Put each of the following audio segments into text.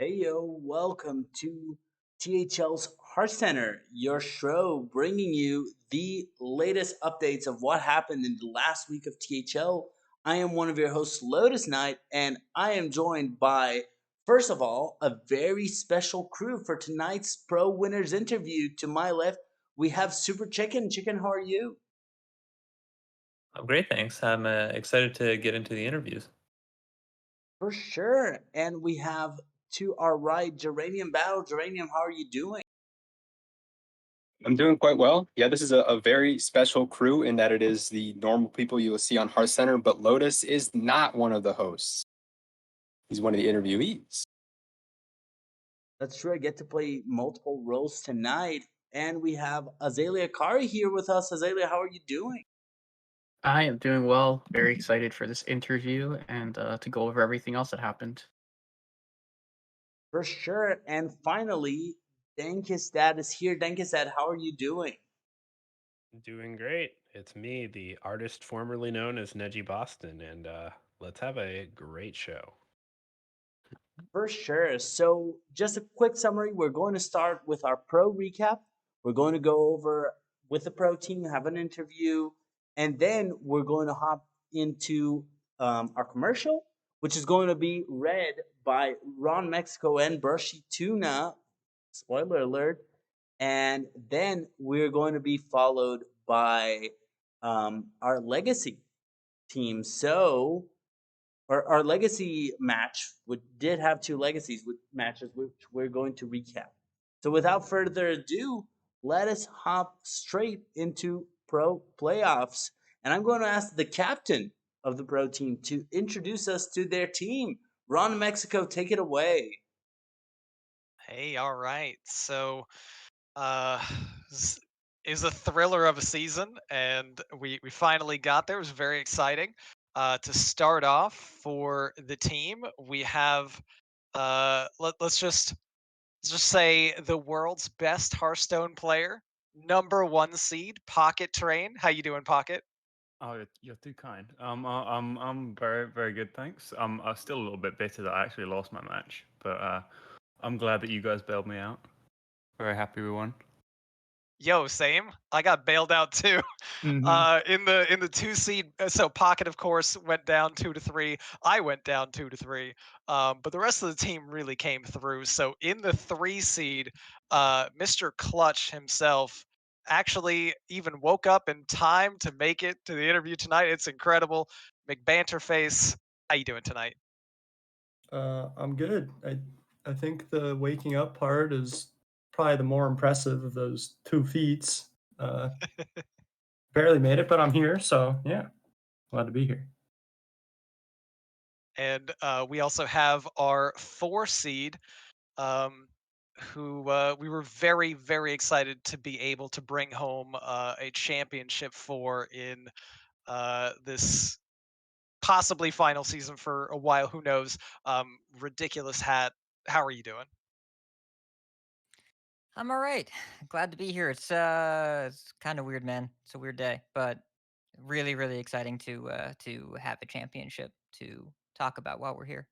Hey yo, welcome to THL's Hearthcenter, your show bringing you the latest updates of what happened in the last week of THL. I am one of your hosts, Lotus Knight, and I am joined by, first of all, a very special crew for tonight's Pro Winners interview. To my left, we have Super Chicken. Chicken, how are you? Oh, great, thanks. I'm excited to get into the interviews. For sure. And we have to our right, Geranium Battle. Geranium, how are you doing? I'm doing quite well. Yeah, this is a very special crew in that it is the normal people you will see on Hearth Center, but Lotus is not one of the hosts. He's one of the interviewees. That's true. I get to play multiple roles tonight. And we have Azalea Kari here with us. Azalea, how are you doing? I am doing well. Very excited for this interview and to go over everything else that happened. For sure. And finally, Dankistad is here. Dankistad, how are you doing? Doing great. It's me, the artist formerly known as Neji Boston, and let's have a great show. For sure. So, just a quick summary. We're going to start with our pro recap. We're going to go over with the pro team, have an interview, and then we're going to hop into our commercial, which is going to be read by Ron Mexico and Brushy Tuna. Spoiler alert. And then we're going to be followed by our legacy team. So, our legacy match did have two legacies matches, which we're going to recap. So without further ado, let us hop straight into pro playoffs. And I'm going to ask the captain of the pro team to introduce us to their team. Ron Mexico, take it away. Hey, all right. Uh, s- is a thriller of a season, and we finally got there. It was very exciting. To start off for the team, we have let's just say the world's best Hearthstone player, number one seed, Pocket Train. How you doing, Pocket? Oh, you're too kind. I'm very good, thanks. I'm still a little bit bitter that I actually lost my match, but I'm glad that you guys bailed me out. Very happy we won. Yo, same. I got bailed out too. Hmm. In the two seed, so Pocket, of course, went down 2-3. I went down 2-3. But the rest of the team really came through. So in the three seed, Mr. Clutch himself actually even woke up in time to make it to the interview tonight. It's incredible. McBanterface, how you doing tonight? I'm good. I think the waking up part is probably the more impressive of those two feats. Uh, Barely made it, but I'm here, so yeah, glad to be here. And we also have our four seed, um, who we were very, very excited to be able to bring home a championship for in this possibly final season for a while. Who knows? Ridiculous Hat. How are you doing? I'm all right. Glad to be here. It's kind of weird, man. It's a weird day, but really exciting to have a championship to talk about while we're here.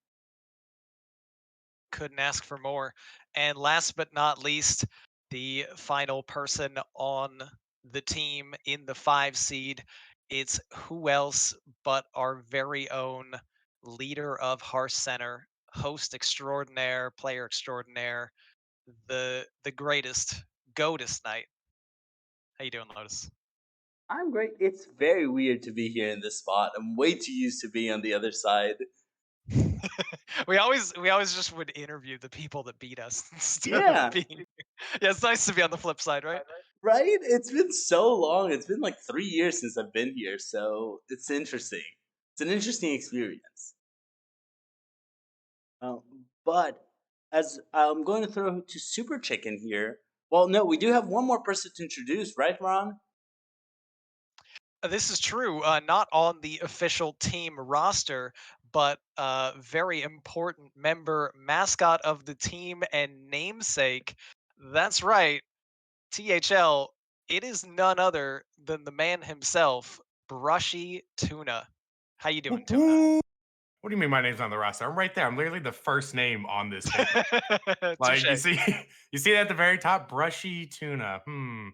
Couldn't ask for more. And last but not least, the final person on the team in the five seed. It's who else but our very own leader of Hearth Center, host extraordinaire, player extraordinaire, the greatest, Goatus Knight. How you doing, Lotus? I'm great. It's very weird to be here in this spot. I'm way too used to being on the other side. we always just would interview the people that beat us instead of Yeah, being. Yeah, it's nice to be on the flip side, right? right? It's been so long. It's been like 3 years since I've been here, so it's interesting. It's an interesting experience. But as I'm going to throw to Super Chicken here. Well, no, we do have one more person to introduce, right, Ron? This is true. Not on the official team roster, but very important member, mascot of the team, and namesake. That's right, THL. It is none other than the man himself, Brushy Tuna. How you doing, Tuna? Woo-hoo! What do you mean my name's on the roster? I'm right there. I'm literally the first name on this paper. Like you Touche. see, you see that at the very top, brushy tuna. I'm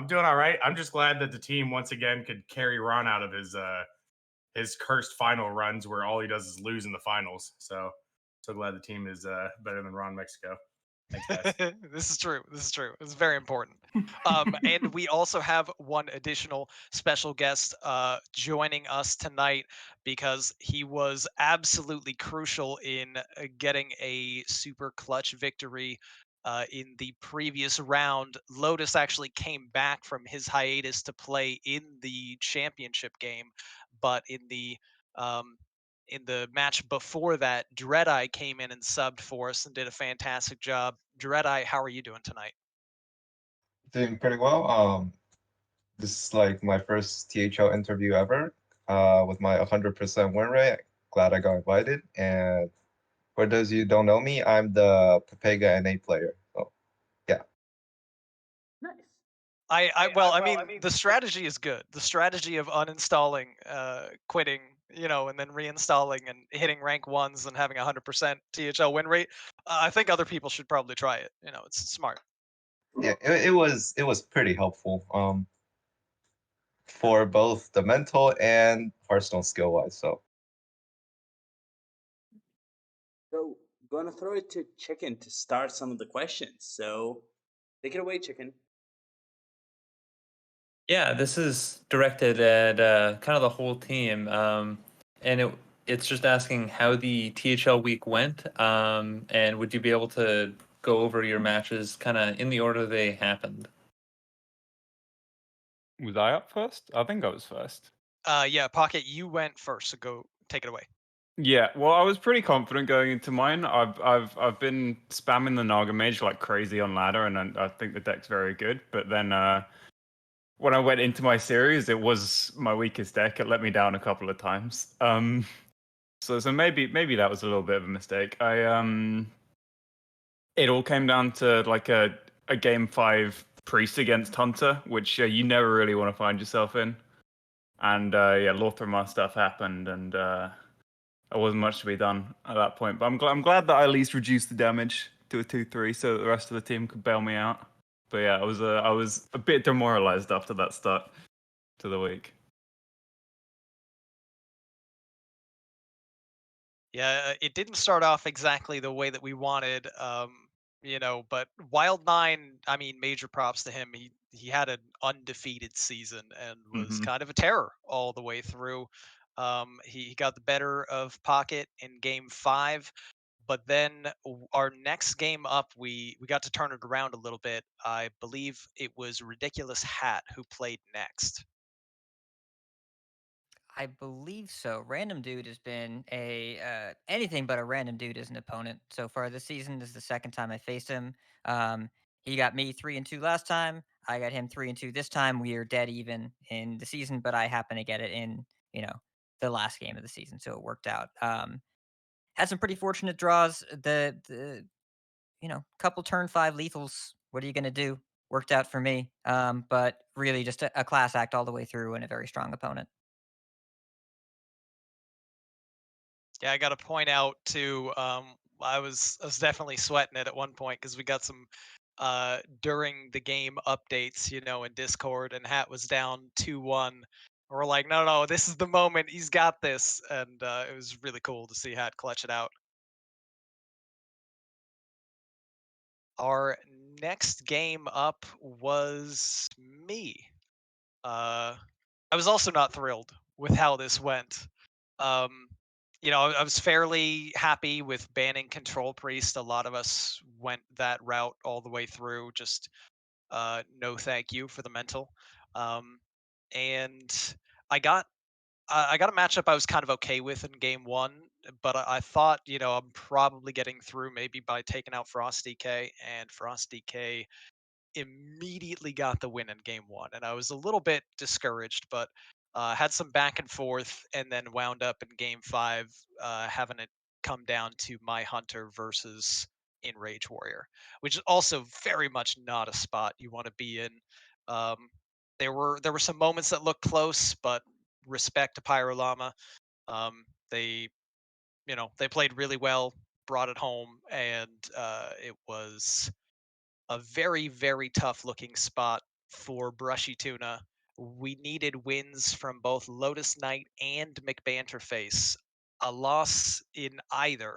doing all right. I'm just glad that the team once again could carry Ron out of his cursed final runs where all he does is lose in the finals. So glad the team is better than Ron Mexico. Thanks, guys. This is true. This is true. It's very important. And we also have one additional special guest joining us tonight because he was absolutely crucial in getting a super clutch victory in the previous round. Lotus actually came back from his hiatus to play in the championship game, but in the match before that, Dreadeye came in and subbed for us and did a fantastic job. Dreadeye, how are you doing tonight? Doing pretty well. This is like my first THL interview ever. With my 100% win rate, glad I got invited. And for those of you who don't know me, I'm the Pepega NA player. So yeah. Nice. I mean, the strategy is good. The strategy of uninstalling, quitting, and then reinstalling and hitting rank ones and having 100% THL win rate. I think other people should probably try it. It's smart. Yeah, it was pretty helpful. For both the mental and Hearthstone skill wise. So So, going to throw it to Chicken to start some of the questions. So, take it away, Chicken. Yeah, this is directed at kind of the whole team, and it's just asking how the THL week went, and would you be able to go over your matches kind of in the order they happened? Was I up first? I think I was first. Yeah, Pocket, you went first, so go take it away. Yeah, well, I was pretty confident going into mine. I've been spamming the Naga Mage like crazy on ladder, and I think the deck's very good. But then when I went into my series, it was my weakest deck. It let me down a couple of times. So maybe that was a little bit of a mistake. It all came down to like a game 5 priest against hunter, which you never really want to find yourself in. And yeah, Lothramar stuff happened, and there wasn't much to be done at that point. But I'm glad that I at least reduced the damage to a 2-3, so that the rest of the team could bail me out. But yeah, I was a bit demoralized after that start to the week. Yeah, it didn't start off exactly the way that we wanted, but Wild Nine, I mean, major props to him. He had an undefeated season and was Mhm. kind of a terror all the way through. He got the better of Pocket in game 5, but then our next game up, we got to turn it around a little bit. I believe it was Ridiculous Hat who played next. I believe so. Random Dude has been a anything but a random dude as an opponent so far this season. This is the second time I faced him. He got me 3-2 last time. I got him 3-2 this time. We are dead even in the season, but I happen to get it in the last game of the season, so it worked out. Had some pretty fortunate draws. The couple turn 5 lethals. What are you gonna do? Worked out for me. But really just a class act all the way through and a very strong opponent. Yeah, I got to point out too. I was definitely sweating it at one point because we got some during the game updates, in Discord, and Hat was down 2-1. We're like, no, no, this is the moment. He's got this, and it was really cool to see Hat clutch it out. Our next game up was me. I was also not thrilled with how this went. Um, I was fairly happy with banning Control Priest. A lot of us went that route all the way through. Just no, thank you for the mental. Um, and I got I got a matchup I was kind of okay with in game 1, but I thought I'm probably getting through maybe by taking out Frost DK, and Frost DK immediately got the win in game 1, and I was a little bit discouraged, but had some back and forth, and then wound up in game 5 having it come down to my hunter versus Enrage Warrior, which is also very much not a spot you want to be in. Um, there were some moments that looked close, but respect to Pyro Llama. They, they played really well, brought it home, and it was a very, very tough looking spot for Brushy Tuna. We needed wins from both Lotus Knight and McBanterface. A loss in either,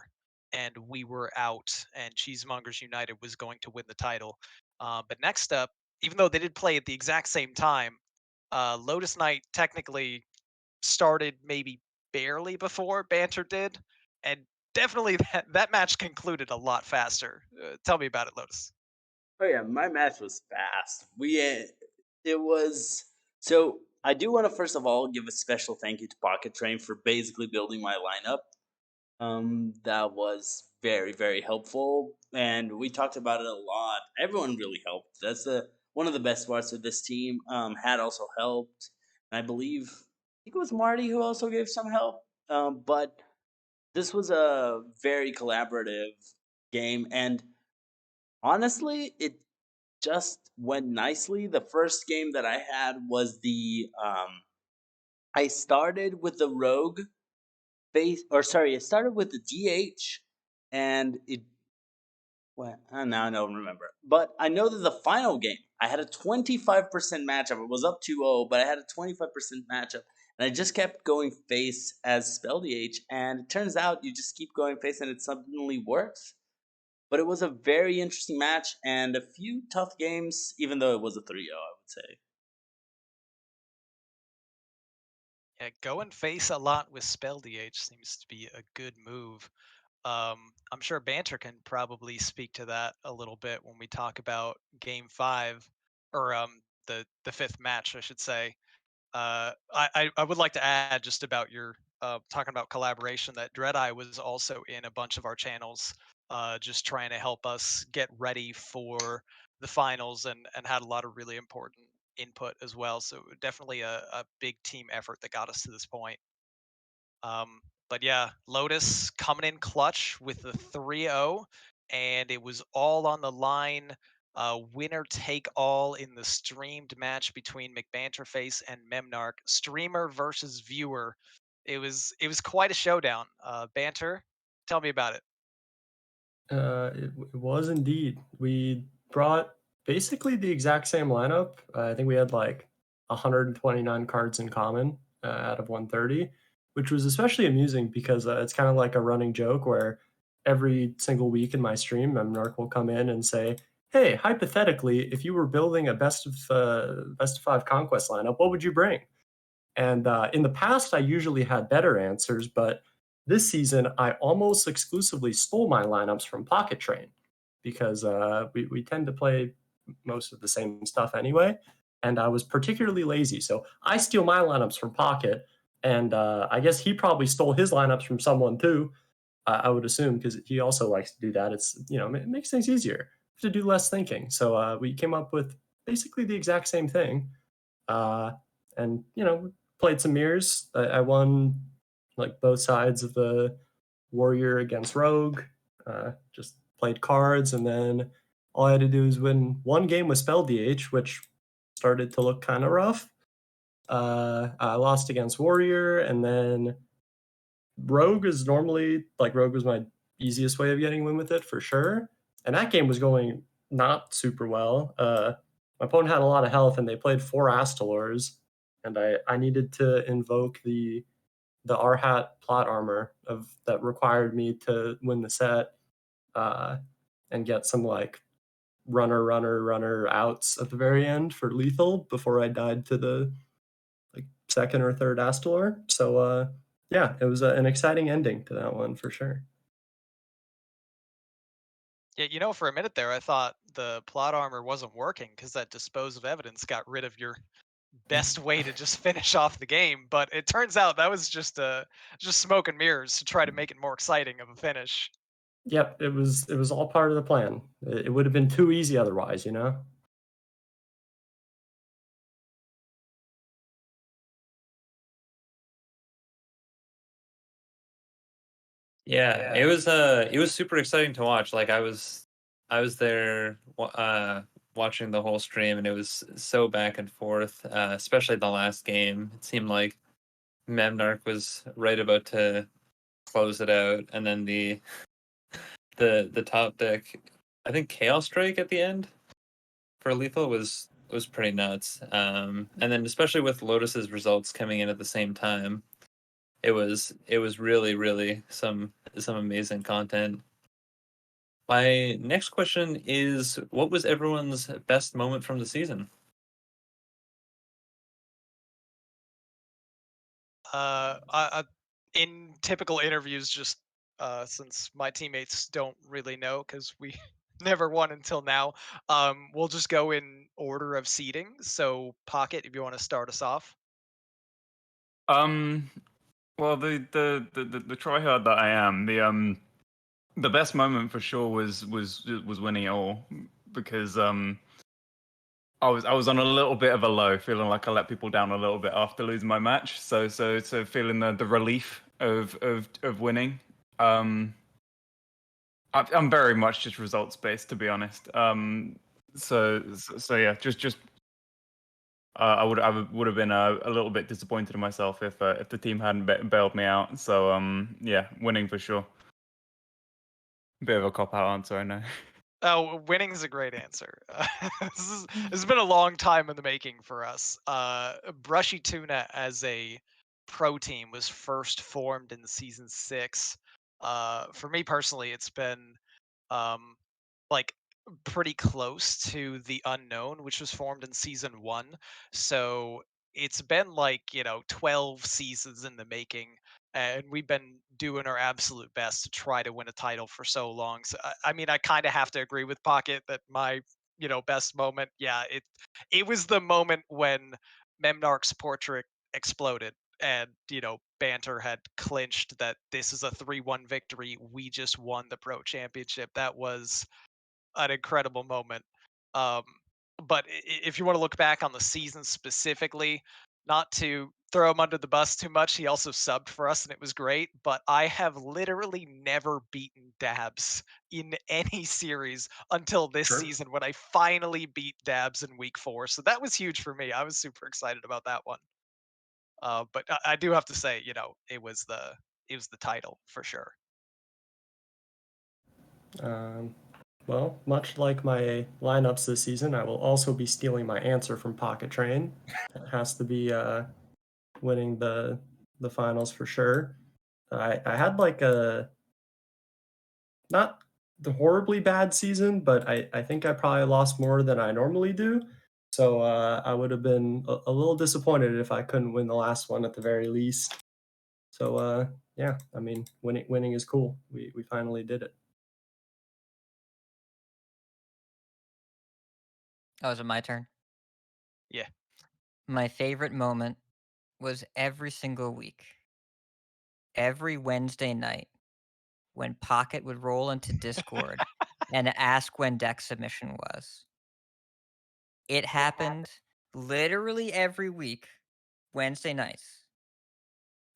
and we were out, and Cheesemongers United was going to win the title. But next up, even though they did play at the exact same time, Lotus Knight technically started maybe barely before Banter did, and definitely that match concluded a lot faster. Tell me about it, Lotus. Oh yeah, my match was fast. It was so. I do want to first of all give a special thank you to Pocket Train for basically building my lineup. That was very very helpful, and we talked about it a lot. Everyone really helped. That's the one of the best parts of this team. Had also helped, and I think it was Marty who also gave some help. But this was a very collaborative game, and honestly, it just went nicely. The first game that I had was I started with the rogue base, or sorry, I started with the DH, and it went. Now I don't remember, but I know that the final game I had a 25% matchup. It was up 2-0, but I had a 25% matchup, and I just kept going face as spell DH, and it turns out you just keep going face, and it suddenly works. But it was a very interesting match and a few tough games, even though it was a 3-0, I would say. Yeah, going face a lot with spell DH seems to be a good move. I'm sure Banter can probably speak to that a little bit when we talk about Game 5, or the fifth match, I should say. I would like to add just about your talking about collaboration that Dreadeye was also in a bunch of our channels, just trying to help us get ready for the finals, and had a lot of really important input as well. So definitely a big team effort that got us to this point. But yeah, Lotus coming in clutch with the 3-0, and it was all on the line. Winner take all in the streamed match between McBanterface and Memnarch. Streamer versus viewer. It was quite a showdown. Banter, tell me about it. It was indeed. We brought basically the exact same lineup. I think we had like 129 cards in common out of 130, which was especially amusing because it's kind of like a running joke where every single week in my stream, Memnarch will come in and say, "Hey, hypothetically, if you were building a best of five conquest lineup, what would you bring?" And in the past, I usually had better answers, but this season, I almost exclusively stole my lineups from Pocket Train because we tend to play most of the same stuff anyway. And I was particularly lazy. So I steal my lineups from Pocket. And I guess he probably stole his lineups from someone too, I would assume, because he also likes to do that. It's, it makes things easier to do less thinking. So we came up with basically the exact same thing. Uh, and, played some mirrors. I won like both sides of the warrior against rogue. Just played cards, and then all I had to do was win one game with spell DH, which started to look kind of rough. I lost against warrior, and then rogue is normally like rogue was my easiest way of getting win with it for sure. And that game was going not super well. My opponent had a lot of health, and they played 4 Astalors, and I needed to invoke the Arhat plot armor that required me to win the set, and get some like runner outs at the very end for lethal before I died to the like second or third Astalor. So yeah, it was an exciting ending to that one for sure. Yeah, for a minute there, I thought the plot armor wasn't working because that dispose of evidence got rid of your best way to just finish off the game. But it turns out that was just smoke and mirrors to try to make it more exciting of a finish. Yep, it was all part of the plan. It would have been too easy otherwise, Yeah, it was super exciting to watch. Like I was there watching the whole stream, and it was so back and forth, especially the last game. It seemed like Memnarch was right about to close it out, and then the top deck, I think Chaos Strike at the end for lethal was pretty nuts. And then especially with Lotus's results coming in at the same time, it was really some amazing content. My next question is, what was everyone's best moment from the season? In typical interviews, just since my teammates don't really know because we never won until now, we'll just go in order of seeding. So, Pocket, if you want to start us off. Well, the tryhard that I am, the best moment for sure was winning it all, because I was on a little bit of a low, feeling like I let people down a little bit after losing my match. So feeling the relief of winning. I'm very much just results based, to be honest. So yeah, just I would have been a little bit disappointed in myself if the team hadn't bailed me out. So yeah, winning for sure. Bit of a cop out answer, I know. Oh, winning is a great answer. This has been a long time in the making for us. Brushy Tuna as a pro team was first formed in season 6. For me personally, it's been um, like pretty close to the unknown, which was formed in season 1. So it's been like 12 seasons in the making, and we've been doing our absolute best to try to win a title for so long. So I mean, I kind of have to agree with Pocket that my best moment, yeah, it was the moment when Memnarch's portrait exploded, and Banter had clinched that this is a 3-1 victory. We just won the pro championship. That was an incredible moment. Um, but if you want to look back on the season specifically, not to throw him under the bus too much, he also subbed for us and it was great. But I have literally never beaten Dabs in any series until this True. season when I finally beat Dabs in week 4. So that was huge for me. I was super excited about that one. But I do have to say, it was the title for sure. Well, much like my lineups this season, I will also be stealing my answer from Pocket Train. It has to be winning the finals for sure. I had like a not the horribly bad season, but I think I probably lost more than I normally do. So I would have been a little disappointed if I couldn't win the last one at the very least. So yeah, I mean, winning is cool. We finally did it. Oh, is it my turn? Yeah. My favorite moment was every single week, every Wednesday night, when Pocket would roll into Discord and ask when deck submission was. It happened literally every week, Wednesday nights.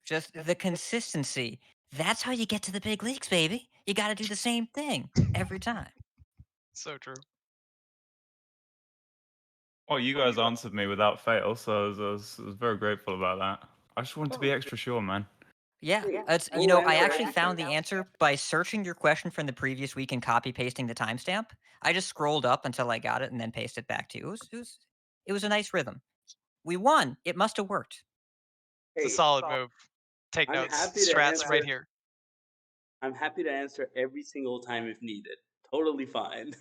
Just the consistency. That's how you get to the big leagues, baby. You got to do the same thing every time. So true. Well, you guys answered me without fail, so I was very grateful about that. I just wanted to be Oh. extra sure, man. Yeah, it's I actually found the answer by searching your question from the previous week and copy pasting the timestamp. I just scrolled up until I got it and then pasted back to you. It was a nice rhythm. We won. It must have worked. It's a solid move. Take I'm notes. happy to Strats right answer- here. I'm happy to answer every single time if needed. Totally fine.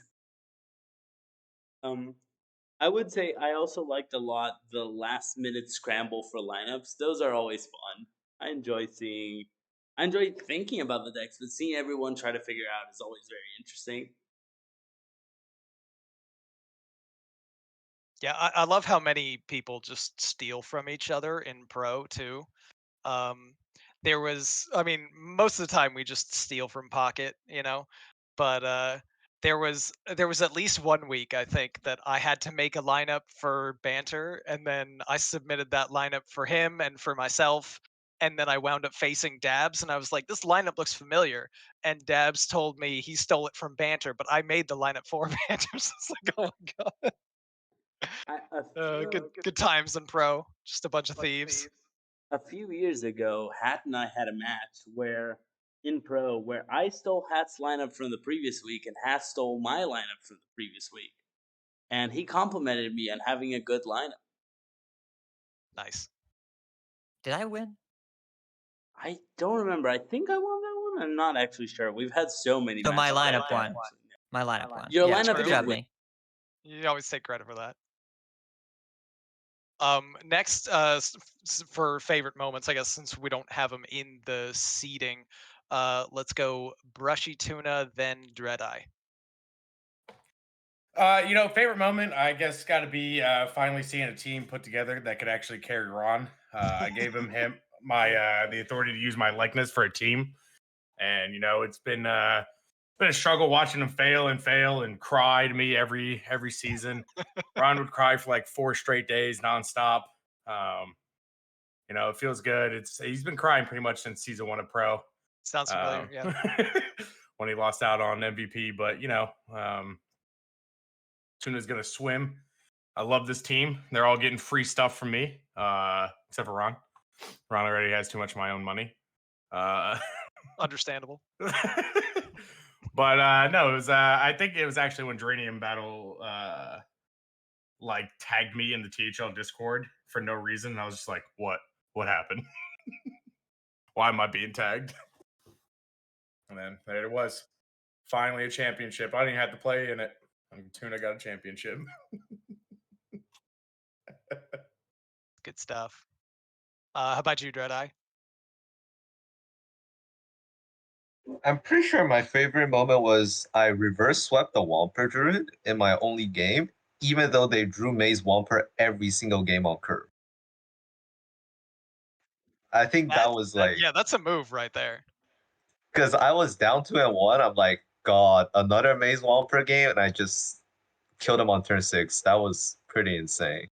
I would say I also liked a lot the last minute scramble for lineups. Those are always fun. I enjoy thinking about the decks, but seeing everyone try to figure out is always very interesting. Yeah, I love how many people just steal from each other in pro too. There was, I mean, most of the time we just steal from Pocket, but there was at least 1 week I think that I had to make a lineup for Banter, and then I submitted that lineup for him and for myself, and then I wound up facing Dabs, and I was like, this lineup looks familiar, and Dabs told me he stole it from Banter, but I made the lineup for Banter. So it's like, oh my god. Good times in pro. Just a bunch of thieves. A few years ago, Hat and I had a match where in pro where I stole Hat's lineup from the previous week and Hat stole my lineup from the previous week. And he complimented me on having a good lineup. Nice. Did I win? I don't remember. I think I won that one. I'm not actually sure. We've had so many So my matches like lineup that, won. actually. My lineup won. Your Yeah, lineup good did job, win. me. You always take credit for that. Next, for favorite moments, I guess since we don't have them in the seating, let's go Brushy Tuna, then Dreadeye. Favorite moment, I guess, got to be finally seeing a team put together that could actually carry Ron. I gave him my the authority to use my likeness for a team, and it's been a struggle watching him fail and cry to me every season. Ron would cry for like 4 straight days nonstop. It feels good. He's been crying pretty much since season 1 of Pro. Sounds familiar. Yeah. When he lost out on MVP, but Tuna's gonna swim. I love this team. They're all getting free stuff from me, except for Ron. Ron already has too much of my own money. Understandable. But no, it was. I think it was actually when Dranium Battle tagged me in the THL Discord for no reason. And I was just like, "What? What happened? Why am I being tagged?" And then there it was. Finally, a championship. I didn't even have to play in it. And Tuna got a championship. Good stuff. How about you, Dreadeye? I'm pretty sure my favorite moment was I reverse swept the Wamper Druid in my only game, even though they drew Maze Wamper every single game on curve. I think that was Yeah, that's a move right there. because I was down 2-1. I'm like, God, another Maze Wamper game, and I just killed him on turn 6. That was pretty insane.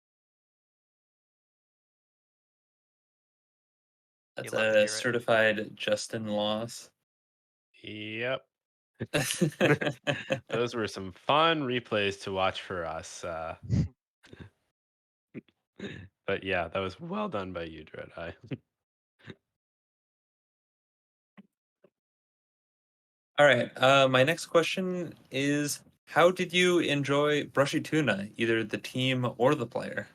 That's love to hear a it. certified Justin loss. Yep. Those were some fun replays to watch for us. But yeah, that was well done by you, Dreadeye. All right. My next question is, how did you enjoy Brushy Tuna, either the team or the player,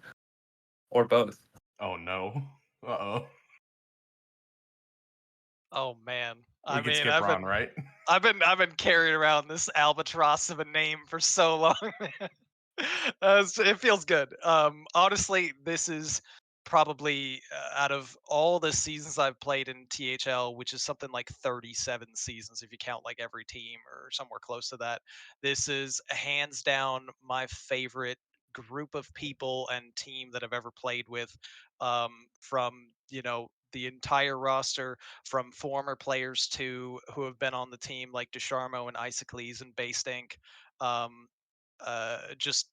or both? Oh no. Uh-oh. Oh man. We can skip Ron, right? I've been carrying around this albatross of a name for so long, man. It feels good. Honestly, this is probably out of all the seasons I've played in THL, which is something like 37 seasons if you count like every team or somewhere close to that. This is hands down my favorite group of people and team that I've ever played with. From the entire roster, from former players to who have been on the team like Desharmo and Isocles and Baystink. Um, just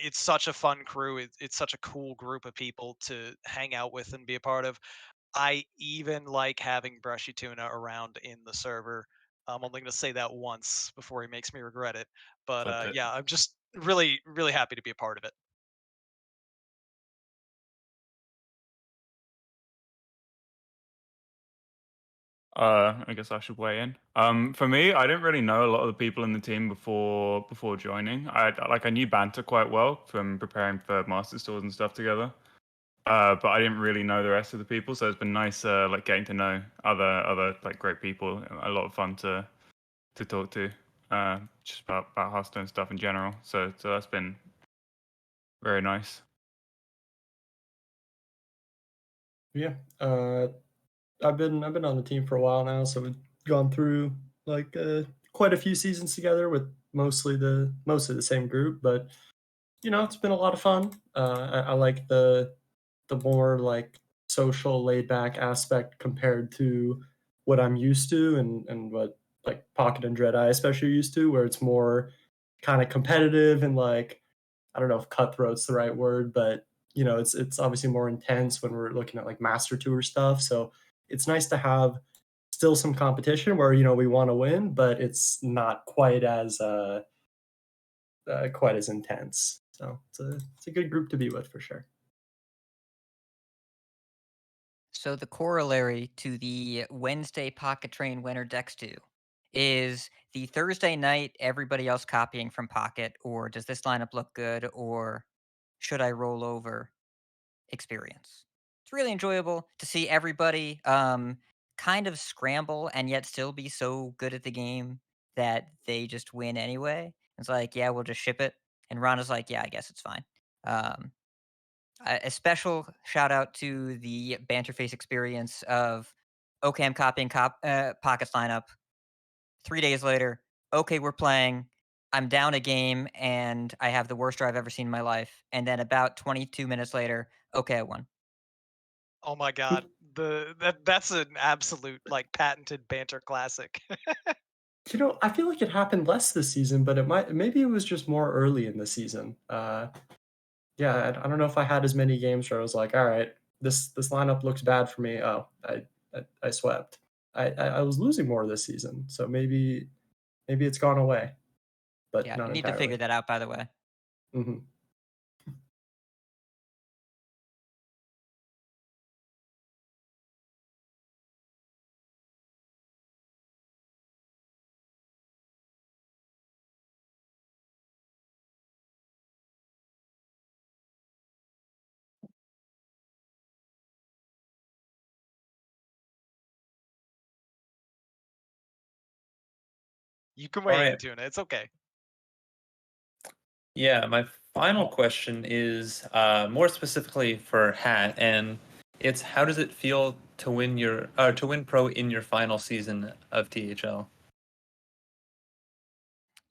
it's such a fun crew. It's such a cool group of people to hang out with and be a part of. I even like having Brushy Tuna around in the server. I'm only going to say that once before he makes me regret it. But Clip it. yeah, I'm just really, really happy to be a part of it. I guess I should weigh in. For me, I didn't really know a lot of the people in the team before joining. I knew Banter quite well from preparing for Master Stores and stuff together. But I didn't really know the rest of the people, so it's been nice getting to know other great people. A lot of fun to talk to, just about Hearthstone stuff in general. So that's been very nice. Yeah. I've been on the team for a while now, so we've gone through quite a few seasons together with mostly the same group, but it's been a lot of fun. I like the more social laid back aspect compared to what I'm used to and what like Pocket and Dreadeye especially are used to, where it's more kind of competitive and I don't know if cutthroat's the right word, but it's obviously more intense when we're looking at like Master Tour stuff. So it's nice to have still some competition where we want to win, but it's not quite as intense. So it's a good group to be with for sure. So the corollary to the Wednesday Pocket Train winner Dex 2 is the Thursday night everybody else copying from Pocket, or does this lineup look good, or should I roll over experience. It's really enjoyable to see everybody kind of scramble and yet still be so good at the game that they just win anyway. It's like, yeah, we'll just ship it. And Rana's like, yeah, I guess it's fine. Um, a special shout out to the banter face experience of, okay, I'm copying Pocket's lineup. 3 days later, okay, we're playing. I'm down a game and I have the worst draw I've ever seen in my life. And then about 22 minutes later, okay, I won. Oh my god. That's an absolute like patented banter classic. I feel like it happened less this season, but maybe it was just more early in the season. Yeah, I don't know if I had as many games where I was like, all right, this lineup looks bad for me. Oh, I swept. I was losing more this season, so maybe it's gone away, but Yeah, not you need to figure entirely. that out, by the way. Hmm. You can All weigh in, right. Tuna. It's okay. Yeah, my final question is more specifically for Hat, and it's how does it feel to win pro in your final season of THL?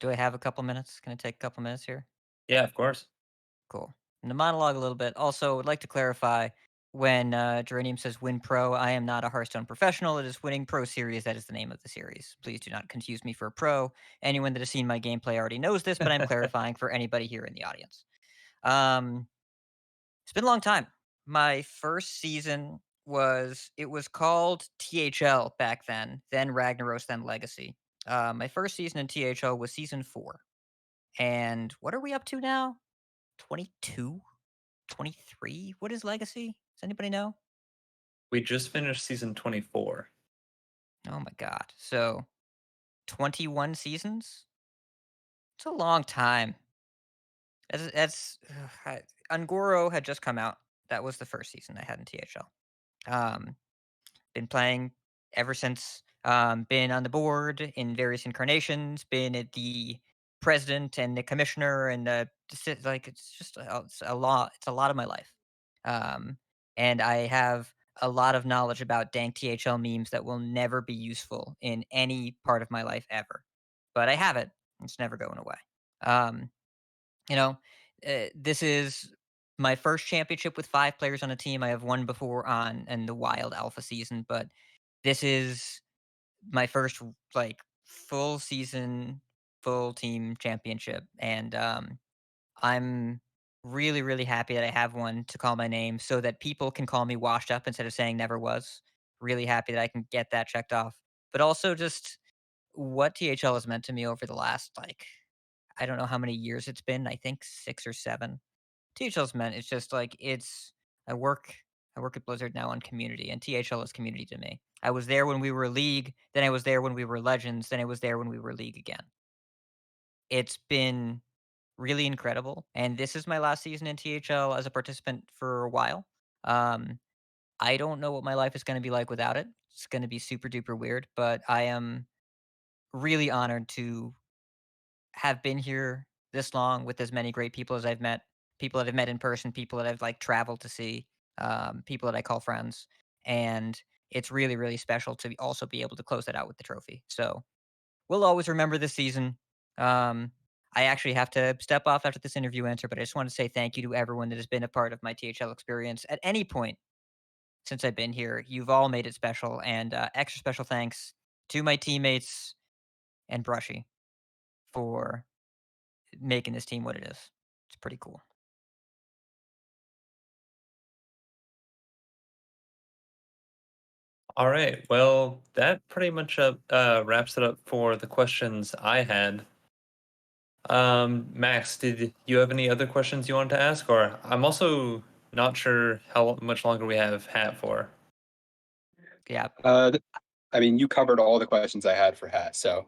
Do I have a couple minutes? Can I take a couple minutes here? Yeah, of course. Cool. And to monologue a little bit. Also, would like to clarify when Geranium says Win Pro, I am not a Hearthstone professional. It is Winning Pro Series. That is the name of the series. Please do not confuse me for a pro. Anyone that has seen my gameplay already knows this, but I'm clarifying for anybody here in the audience. Um, it's been a long time. My first season it was called THL back then Ragnaros, then Legacy. My first season in THL was season 4. And what are we up to now? 22? 23? What is Legacy? Does anybody know? We just finished season 24. Oh my god. So 21 seasons? It's a long time. That's Ungoro had just come out. That was the first season I had in THL. Um, been playing ever since. Been on the board in various incarnations. Been at the president and the commissioner and like it's just it's a lot. It's a lot of my life. Um, and I have a lot of knowledge about dank THL memes that will never be useful in any part of my life ever. But I have it. It's never going away. Um, you know, this is my first championship with 5 players on a team. I have won before on in the Wild Alpha season, but this is my first like full season, full team championship, and I'm really, really happy that I have one to call my name, so that people can call me washed up instead of saying never was. Really happy that I can get that checked off, but also just what THL has meant to me over the last like I don't know how many years it's been. I think 6 or 7. THL's meant it's just like I work I work at Blizzard now on community, and THL is community to me. I was there when we were League, then I was there when we were Legends, then I was there when we were League again. It's been really incredible, and this is my last season in THL as a participant for a while. Um, I don't know what my life is going to be like without it. It's going to be super duper weird, but I am really honored to have been here this long with as many great people as I've met, people that I've met in person, people that I've like traveled to see, people that I call friends, and it's really really special to also be able to close that out with the trophy. So we'll always remember this season. Um, I actually have to step off after this interview answer, but I just want to say thank you to everyone that has been a part of my THL experience at any point since I've been here. You've all made it special, and extra special thanks to my teammates and Brushy for making this team what it is. It's pretty cool. All right. Well, that pretty much wraps it up for the questions I had. Max, did you have any other questions you wanted to ask? Or I'm also not sure how much longer we have Hat for. Yeah. I mean, you covered all the questions I had for Hat, so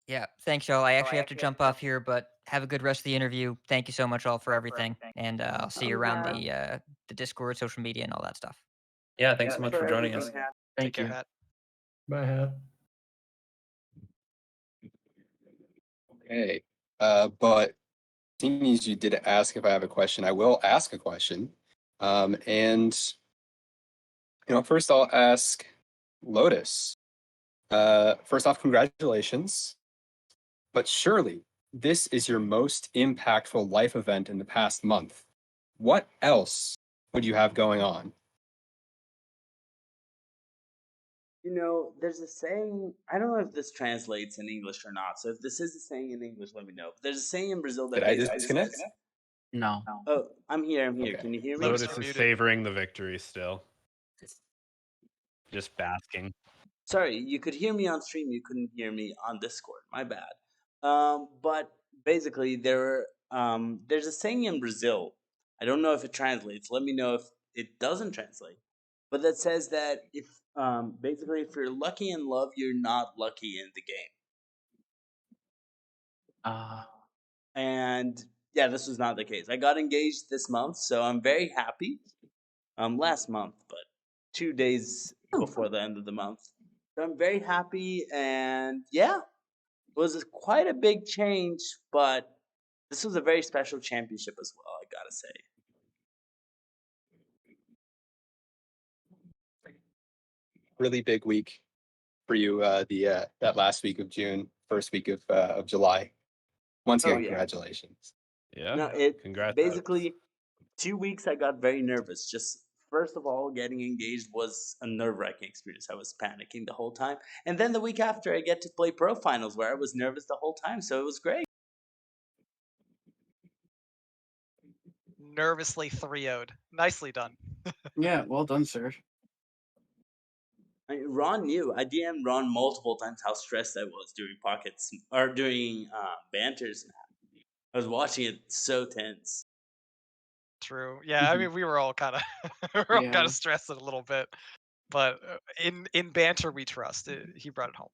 Yeah. Thanks, y'all. I actually have to jump off here, but have a good rest of the interview. Thank you so much all for everything. And I'll see you around the Discord, social media, and all that stuff. Yeah, thanks so much for joining us. Take Thank care, you. Hat. Bye, Hat. okay. But seeing as you did ask if I have a question, I will ask a question. And first I'll ask Lotus. First off, congratulations. But surely this is your most impactful life event in the past month. What else would you have going on? There's a saying, I don't know if this translates in English or not. So if this is a saying in English, let me know. But there's a saying in Brazil that Did I basically disconnect? says, No. oh, I'm here. Okay. Can you hear me? Lotus you're is muted. savoring the victory still. Just basking. Sorry, you could hear me on stream. You couldn't hear me on Discord. My bad. But basically, there's a saying in Brazil. I don't know if it translates. Let me know if it doesn't translate. But that says that if basically if you're lucky in love, you're not lucky in the game. And yeah, this was not the case. I got engaged this month, so I'm very happy. Last month, but 2 days before the end of the month. So I'm very happy, and yeah, it was quite a big change, but this was a very special championship as well, I gotta say. Really big week for you. That last week of June, first week of July. Once Oh again, yeah. congratulations. Yeah. No, it Congrats. basically 2 weeks I got very nervous. Just first of all, getting engaged was a nerve-wracking experience. I was panicking the whole time. And then the week after I get to play pro finals where I was nervous the whole time, so it was great. Nervously 3-0'd. Nicely done. Yeah, well done, sir. I mean, Ron knew. I DM'd Ron multiple times how stressed I was during pockets or during banters. I was watching it so tense. True. Yeah, I mean, we were all kind of Yeah. stressed a little bit, but in banter we trust. He brought it home.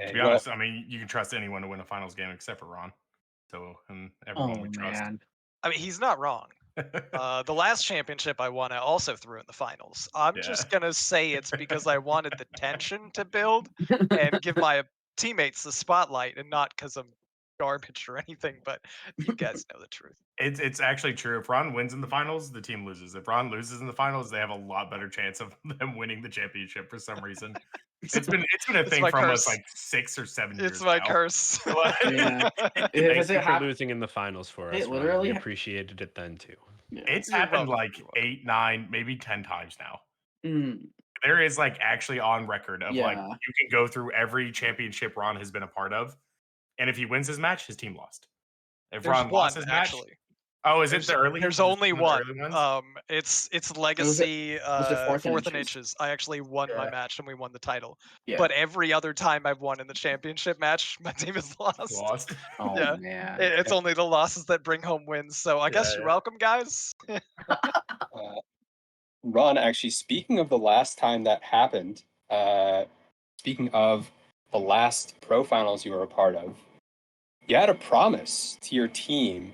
To be Well, honest, I mean, you can trust anyone to win a finals game except for Ron. So, and everyone Oh we trust. man. I mean, he's not wrong. The last championship I won, I also threw in the finals. I'm Yeah. just gonna say it's because I wanted the tension to build and give my teammates the spotlight, and not because I'm garbage or anything. But you guys know the truth. It's actually true. If Ron wins in the finals, the team loses. If Ron loses in the finals, they have a lot better chance of them winning the championship for some reason. It's been a It's thing my for almost curse. like 6 or 7 years. It's my now. curse. Yeah. Thank Has you it for hap- losing in the finals for It us, Ron. literally We ha- appreciated it then too. Yeah. It's You're happened welcome, like you're welcome. 8, 9, maybe 10 times now. Mm, There is like actually on record of like Yeah. you can go through every championship Ron has been a part of, and if he wins his match, his team lost. If There's Ron one lost his match, actually. oh, is it There's, the early? there's is it only one of the one. early ones? It's legacy. was it fourth and Fourth and inches? inches. I actually won my Yeah. match and we won the title. Yeah. But every other time I've won in the championship match, my team has lost. Lost. Oh Yeah. man. It's only the losses that bring home wins. So I guess Yeah, you're yeah. welcome, guys. Ron, actually, speaking of the last time that happened, speaking of the last pro finals you were a part of, you had a promise to your team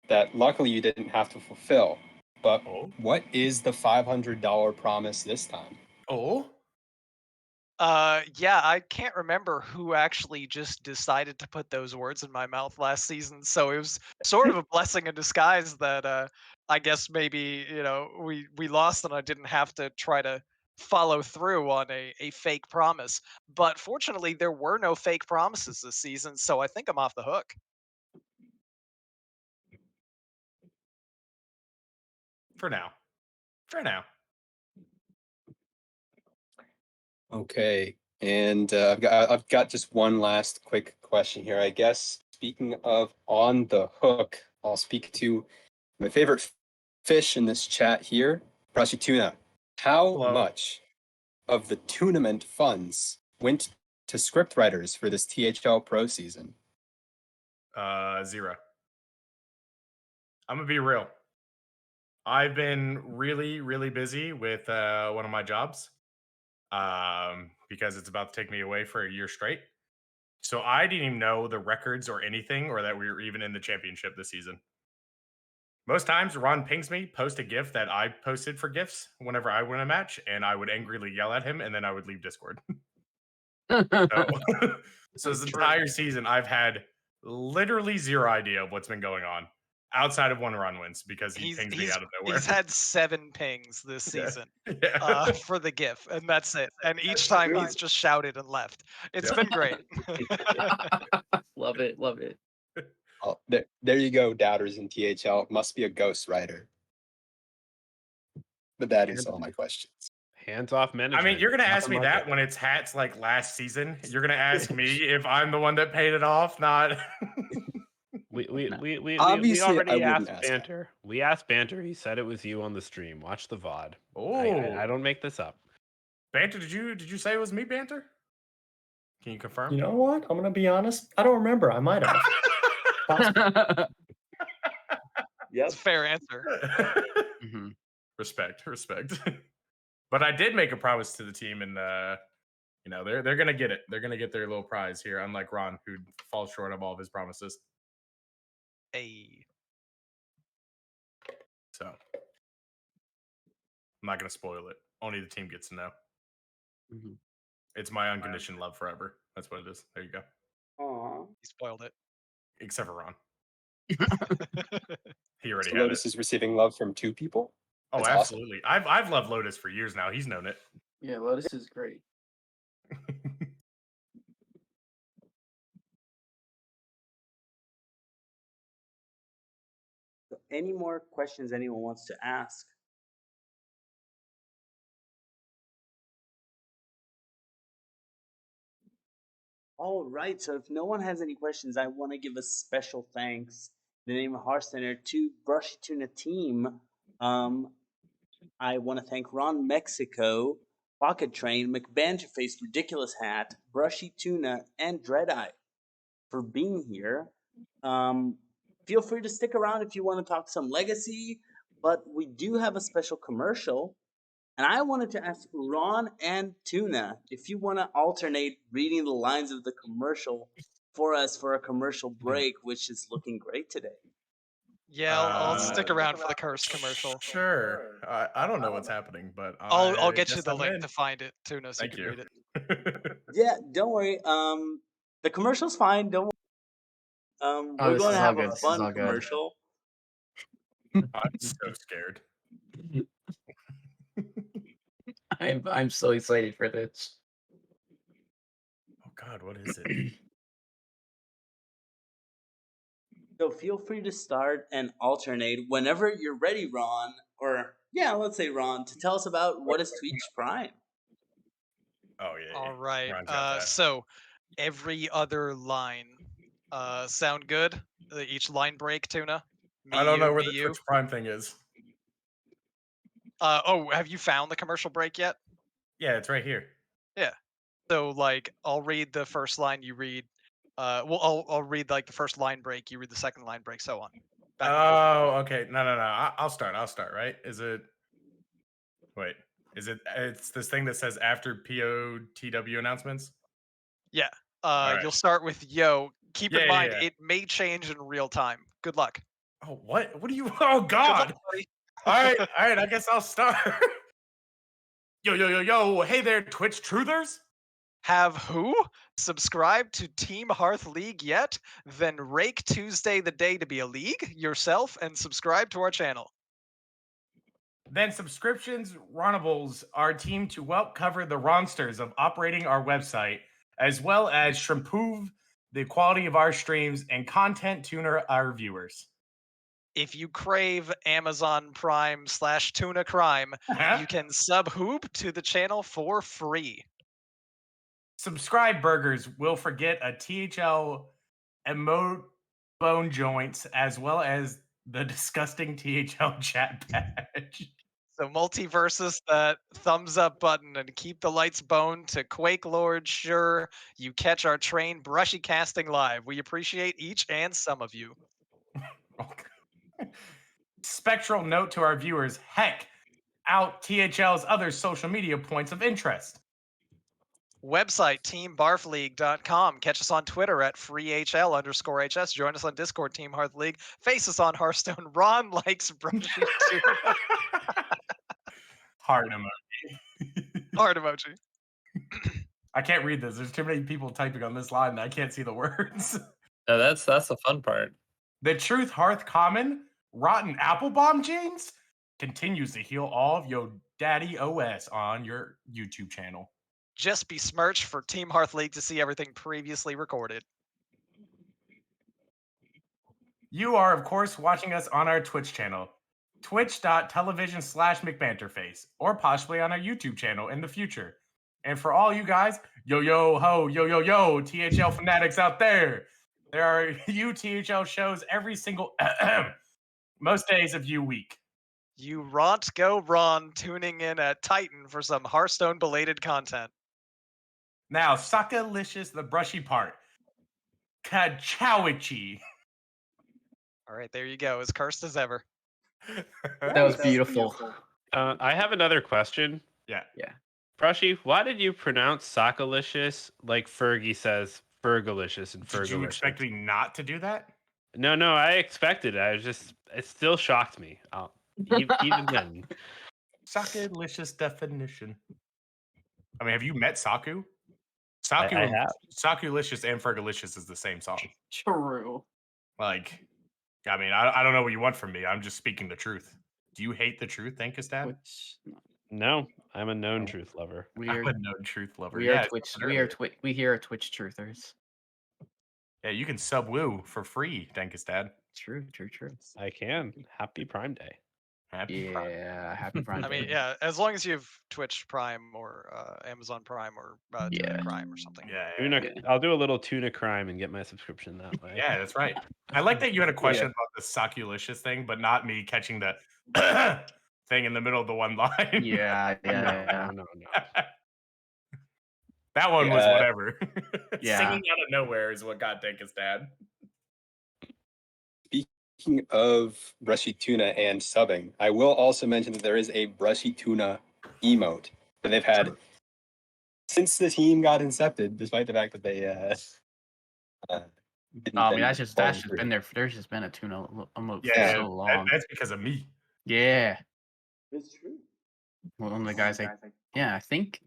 that luckily you didn't have to fulfill. But Oh. what is the $500 promise this time? Oh. Yeah, I can't remember who actually just decided to put those words in my mouth last season. So it was sort of a blessing in disguise that I guess maybe, we lost and I didn't have to try to follow through on a fake promise. But fortunately, there were no fake promises this season, so I think I'm off the hook. For now. For now. Okay, and I've got just one last quick question here. I guess speaking of on the hook, I'll speak to my favorite fish in this chat here, Brushy Tuna. How Hello. much of the tournament funds went to scriptwriters for this THL Pro season? 0. I'm gonna be real. I've been really, really busy with one of my jobs because it's about to take me away for a year straight. So I didn't even know the records or anything, or that we were even in the championship this season. Most times, Ron pings me, post a GIF that I posted for GIFs whenever I win a match, and I would angrily yell at him, and then I would leave Discord. So, so this entire season, I've had literally zero idea of what's been going on outside of when Ron wins because he pings me out of nowhere. He's had 7 pings this season Yeah. for the GIF, and that's it. And each time he's just shouted and left. It's been great. Love it. Love it. Oh, there you go, doubters in THL. Must be a ghost writer. But that is all my questions. Hands off I management. mean, you're gonna not ask the me market. that when it's hats like last season. You're gonna ask me if I'm the one that paid it off, not. We Obviously, I already wouldn't asked ask that. Banter. We asked Banter. He said it was you on the stream. Watch the VOD. Oh, I don't make this up. Banter, did you say it was me, Banter? Can you confirm? You know what? I'm gonna be honest. I don't remember. I might have. That's a fair answer. Mhm. Respect. But I did make a promise to the team, and they're gonna get it. They're gonna get their little prize here, unlike Ron, who falls short of all of his promises. Hey. So I'm not gonna spoil it. Only the team gets to know. Mhm. It's my unconditioned love forever. That's what it is. There you go. Aw. He spoiled it. Except for Ron. He already So had Lotus it. is receiving love from 2 people? Oh, That's awesome. absolutely. I've loved Lotus for years now. He's known it. Yeah, Lotus is great. So any more questions anyone wants to ask? All right, so if no one has any questions, I want to give a special thanks in the name of Hearthcenter to Brushy Tuna team. I want to thank Ron Mexico, Pocket Train, McBangerface, Ridiculous Hat, Brushy Tuna, and Dreadeye for being here. Feel free to stick around if you want to talk some Legacy, but we do have a special commercial. And I wanted to ask Ron and Tuna if you want to alternate reading the lines of the commercial for us for a commercial break, which is looking great today. Yeah, I'll stick around for the curse commercial. Sure. I don't know what's happening, but I'll get you guess the I'm link in. to find it, Tuna, so Thank you can you. read it. Yeah, don't worry. The commercial's fine. Don't worry. We're this going is to all have good. a This is fun all good. commercial. I'm so scared. I'm so excited for this. Oh God, what is it? So feel free to start and alternate whenever you're ready, Ron, or yeah, let's say Ron, to tell us about what is Twitch Prime. Oh yeah. All right. Ron's got that. So every other line sound good? Each line break, Tuna? I don't know where me, the you. Twitch Prime thing is. Have you found the commercial break yet? Yeah, it's right here. Yeah. So like I'll read the first line, you read I'll read like the first line break, you read the second line break, so on. Back and forth. Oh, okay. No. I'll start. Right? Is it? Wait. Is it? It's this thing that says after POTW announcements. Yeah. right. You'll start with yo. Keep in Yeah, mind yeah. it may change in real time. Good luck. Oh, what? What do you? Oh God! All right. I guess I'll start. Yo! Hey there, Twitch truthers. Have who? Subscribe to Team Hearth League yet? Then rake Tuesday the day to be a league yourself and subscribe to our channel. Then subscriptions Ronables our team to help cover the ronsters of operating our website, as well as improve the quality of our streams and content tuner our viewers. If you crave Amazon Prime / Tuna Crime, you can sub Hoop to the channel for free. Subscribe burgers will forget a THL emote bone joints as well as the disgusting THL chat badge. So Multiversus, that thumbs up button and keep the lights boned to Quake Lord. Sure, you catch our train brushy casting live. We appreciate each and some of you. spectral note to our viewers, heck, out THL's other social media points of interest. Website teambarfleague.com. Catch us on Twitter at freehl_HS. Join us on Discord, Team Hearth League. Face us on Hearthstone. Ron likes brushy tuna. Heart emoji. Heart emoji. I can't read this. There's too many people typing on this line and I can't see the words. No, that's the fun part. The Truth Hearth Common, Rotten Apple Bomb James, continues to heal all of your daddy OS on your YouTube channel. Just be smirched for Team Hearth League to see everything previously recorded. You are, of course, watching us on our Twitch channel, twitch.tv/McBanterface, or possibly on our YouTube channel in the future. And for all you guys, yo, yo, ho, yo, yo, yo, THL fanatics out there, there are THL shows every single most days of you week. You ront go Ron tuning in at Titan for some Hearthstone belated content. Now, Sakalicious, the brushy part. Kachowichi. All right, there you go. As cursed as ever. That was beautiful. I have another question. Yeah. Brushy, why did you pronounce Sakalicious like Fergie says Fergalicious and Did you expect Fergalicious? me not to do that? No, I expected it. It still shocked me. Even then. Sakalicious definition. I mean, have you met Saku? I have. Sakulicious and Fergalicious is the same song. True. Like, I mean, I don't know what you want from me. I'm just speaking the truth. Do you hate the truth, Thankus Dad? Which No, I'm a known truth lover. we I'm are a known truth lover. we Yeah, are I said Twitch. that We are earlier. we here are Twitch truthers. Yeah, you can sub woo for free, Thankus Dad. True. I can. Happy Prime Day. Happy Prime. Yeah, happy Prime I Day. mean, yeah, as long as you have Twitch Prime or Amazon Prime or Yeah. Tuna Prime or something. Yeah. I'll do a little tuna crime and get my subscription that way. Yeah, that's right. I like that you had a question about the Sakulicious thing, but not me catching the thing in the middle of the one line. Yeah. No. That one was whatever. Yeah. Singing out of nowhere is what got Thankus Dad. Speaking of brushy tuna and subbing, I will also mention that there is a brushy tuna emote that they've had since the team got incepted, despite the fact that they didn't I mean, then that's just follow been through. there. There's just been a tuna emote Yeah, for so long. that's because of me. Yeah. It's true. One of the guys, I think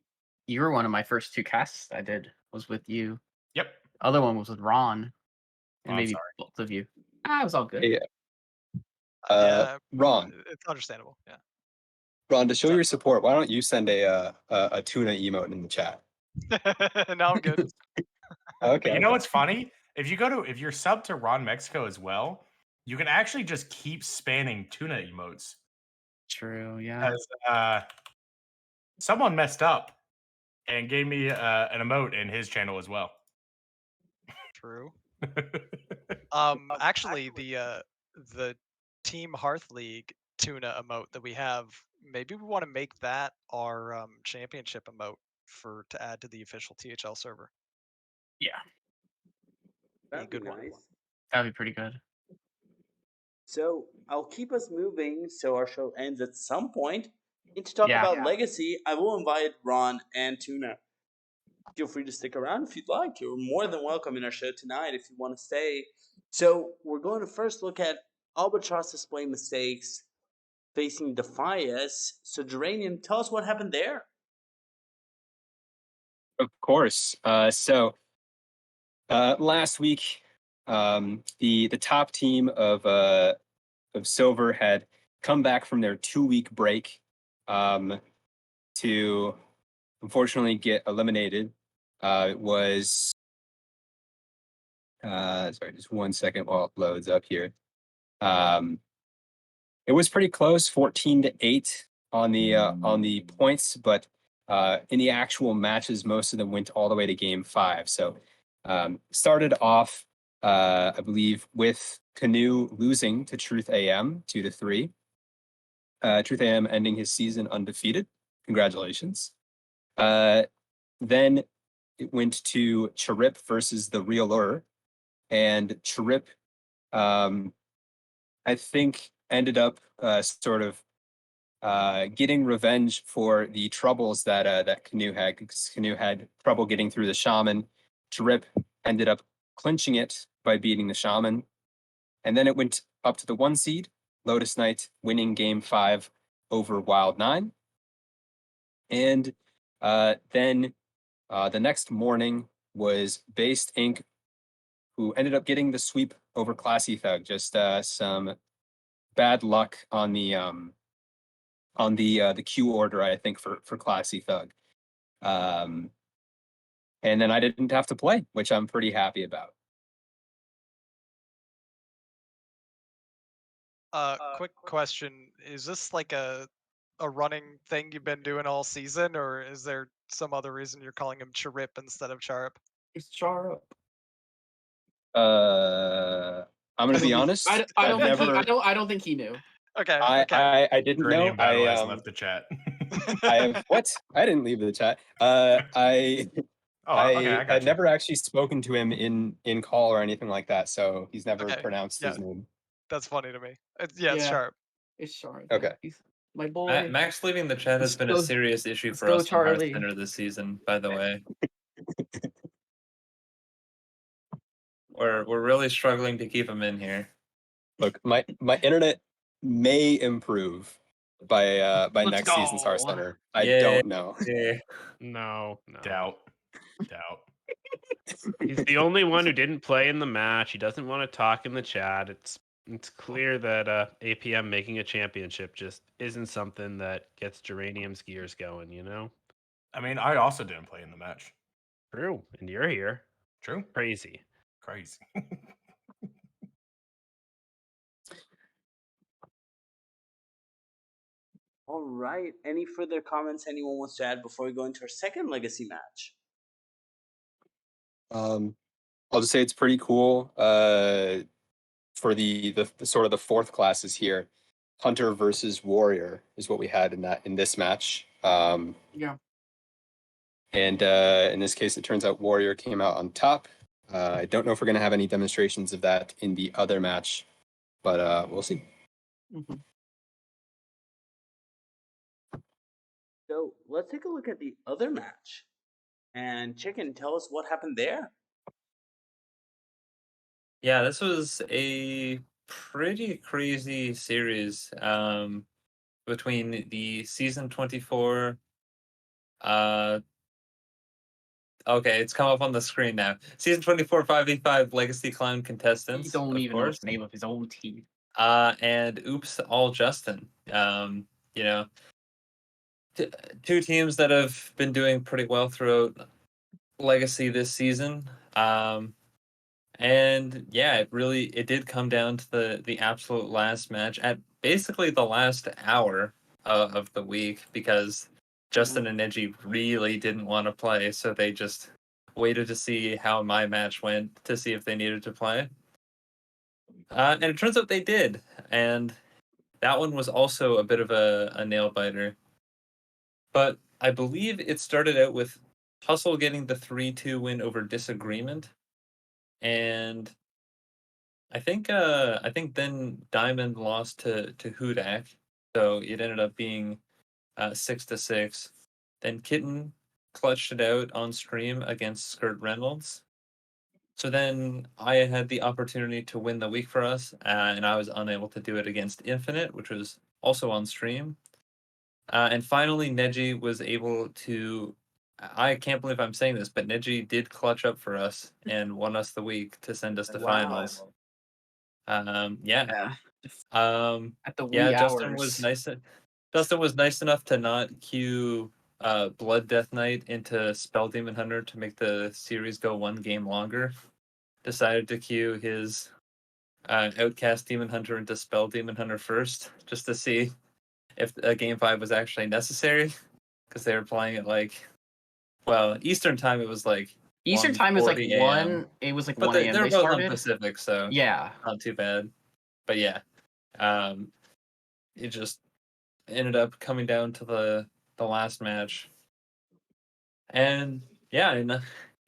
you were one of my first 2 casts I did was with you. Yep. Other one was with Ron, and I'm maybe sorry. both of you. It was all good. Yeah. Yeah, Ron, it's understandable. Yeah. Ron, to show your support, why don't you send a tuna emote in the chat? Now I'm good. Okay. You know what's funny? If you're sub to Ron Mexico as well, you can actually just keep spanning tuna emotes. True. Yeah. Because someone messed up and gave me an emote in his channel as well. True. Actually, the Team Hearth League tuna emote that we have, maybe we want to make that our championship emote to add to the official THL server. Yeah. That'd be good one. nice. That'd be pretty good. So I'll keep us moving so our show ends at some point. And to talk Yeah. about Legacy, I will invite Ron and Tuna. Feel free to stick around if you'd like. You're more than welcome in our show tonight if you want to stay. So we're going to first look at Albatross display mistakes facing Defias. So Geranium, tell us what happened there. Of course. So last week, the top team of Silver had come back from their 2-week break to unfortunately get eliminated. It was sorry, just 1 second while it loads up here. It was pretty close, 14-8 on the points, but in the actual matches, most of them went all the way to game 5. So started off, I believe, with Canoe losing to Truth AM 2-3. Truth AM ending his season undefeated. Congratulations. Then it went to Chirip versus the Realer, and Chirip, I think ended up sort of getting revenge for the troubles that Canoe had. Canoe had trouble getting through the shaman. Drip ended up clinching it by beating the shaman, and then it went up to the 1 seed. Lotus Knight winning game 5 over Wild 9, and then the next morning was Based Inc., who ended up getting the sweep over Classy Thug. Just some bad luck on the queue order, I think, for Classy Thug. And then I didn't have to play, which I'm pretty happy about. Quick question: is this like a running thing you've been doing all season, or is there some other reason you're calling him Chirip instead of Charp? It's Chara. I'm gonna be honest. I don't I've think he, never. I don't think he knew. Okay. I didn't know. Trinium Battle has left the chat. I have what? I didn't leave the chat. I Okay, I got had you. never actually spoken to him in call or anything like that, so he's never Okay, pronounced yeah. his name. That's funny to me. It's Sharp. It's Chara. Okay. He's my boy. Max leaving the chat has Let's been a go- serious issue let's for go, us in Charlie. Hearthcenter this season, by the way. We're really struggling to keep him in here. Look, my internet may improve by Let's next season's go. Hearthcenter. I Yeah. don't know. No. Doubt. He's the only one who didn't play in the match. He doesn't want to talk in the chat. It's clear that APM making a championship just isn't something that gets Geranium's gears going, you know? I mean, I also didn't play in the match. True. And you're here. True. Crazy. Crazy. All right. Any further comments anyone wants to add before we go into our second legacy match? I'll just say it's pretty cool. For the sort of the fourth classes here, Hunter versus Warrior is what we had in this match. Yeah. And in this case, it turns out Warrior came out on top. I don't know if we're going to have any demonstrations of that in the other match, but we'll see. Mm-hmm. So let's take a look at the other match. And Chicken, tell us what happened there. Yeah, this was a pretty crazy series between the season 24. Okay, it's come up on the screen now. Season 24 5v5 Legacy Clown He contestants, don't of even know course. the name of his own team. And Oops All Justin. You know, two teams that have been doing pretty well throughout Legacy this season. And yeah, it did come down to the absolute last match at basically the last hour of the week, because Justin and Neji really didn't want to play, so they just waited to see how my match went to see if they needed to play. And it turns out they did, and that one was also a bit of a nail biter. But I believe it started out with Hustle getting the 3-2 win over Disagreement, and I think then Diamond lost to Hudak, so it ended up being 6-6. Then Kitten clutched it out on stream against Skirt Reynolds. So then I had the opportunity to win the week for us, and I was unable to do it against Infinite, which was also on stream. And finally, Neji was able to. I can't believe I'm saying this, but Neji did clutch up for us and won us the week to send us to finals. Yeah. At the wee Yeah, hours. Justin was nice enough to not queue Blood Death Knight into Spell Demon Hunter to make the series go one game longer. Decided to queue his Outcast Demon Hunter into Spell Demon Hunter first, just to see if game 5 was actually necessary, because they were playing it Eastern time. It was like Eastern time is like 1:40 a.m. 1. It was like But 1 a.m. they're they both on started. Pacific, so Yeah. not too bad. But yeah, it just ended up coming down to the last match, and yeah,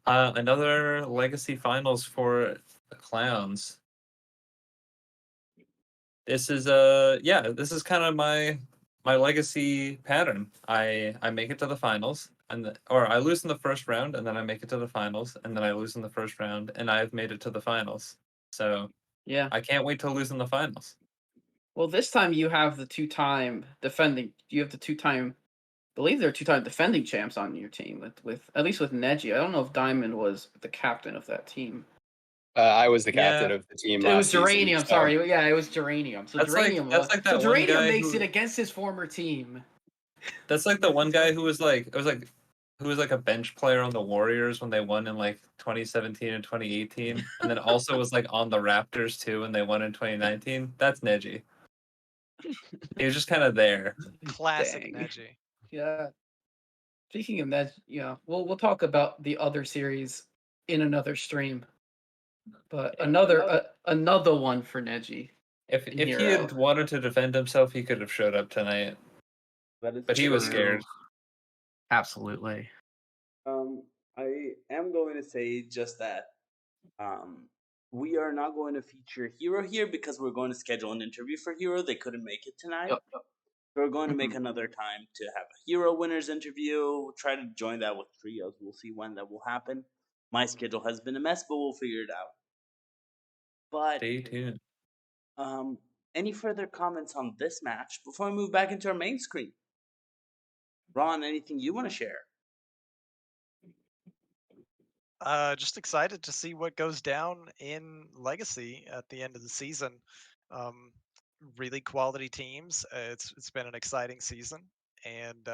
another legacy finals for the Clowns. this is this is kind of my legacy pattern. I make it to the finals, or I lose in the first round, and then I make it to the finals, and then I lose in the first round, and I've made it to the finals. So Yeah. I can't wait to lose in the finals. Well, this time you have the two-time defending. You have the two-time. I believe there are two-time defending champs on your team with at least with Neji. I don't know if Diamond was the captain of that team. I was the captain Yeah. of the team It last was season. Geranium. so- Sorry, yeah, it was Geranium. So That's like- Geranium. that's like so that one Geranium guy makes who- it against his former team. That's like the one guy who was like a bench player on the Warriors when they won in like 2017 and 2018, and then also was like on the Raptors too when they won in 2019. That's Neji. He was just kind of there. Classic Dang. Neji. Yeah. Speaking of that, we'll talk about the other series in another stream. But another one for Neji. If in he Hero. had wanted to defend himself, he could have showed up tonight. But he was scared. Absolutely. I am going to say just that we are not going to feature Hero here because we're going to schedule an interview for Hero. They couldn't make it tonight. Yep. We're going to make another time to have a Hero winners interview. We'll try to join that with trios. We'll see when that will happen. My schedule has been a mess, but we'll figure it out. But Stay tuned. any further comments on this match before we move back into our main screen? Ron, anything you want to share? Just excited to see what goes down in Legacy at the end of the season. Really quality teams. It's been an exciting season, and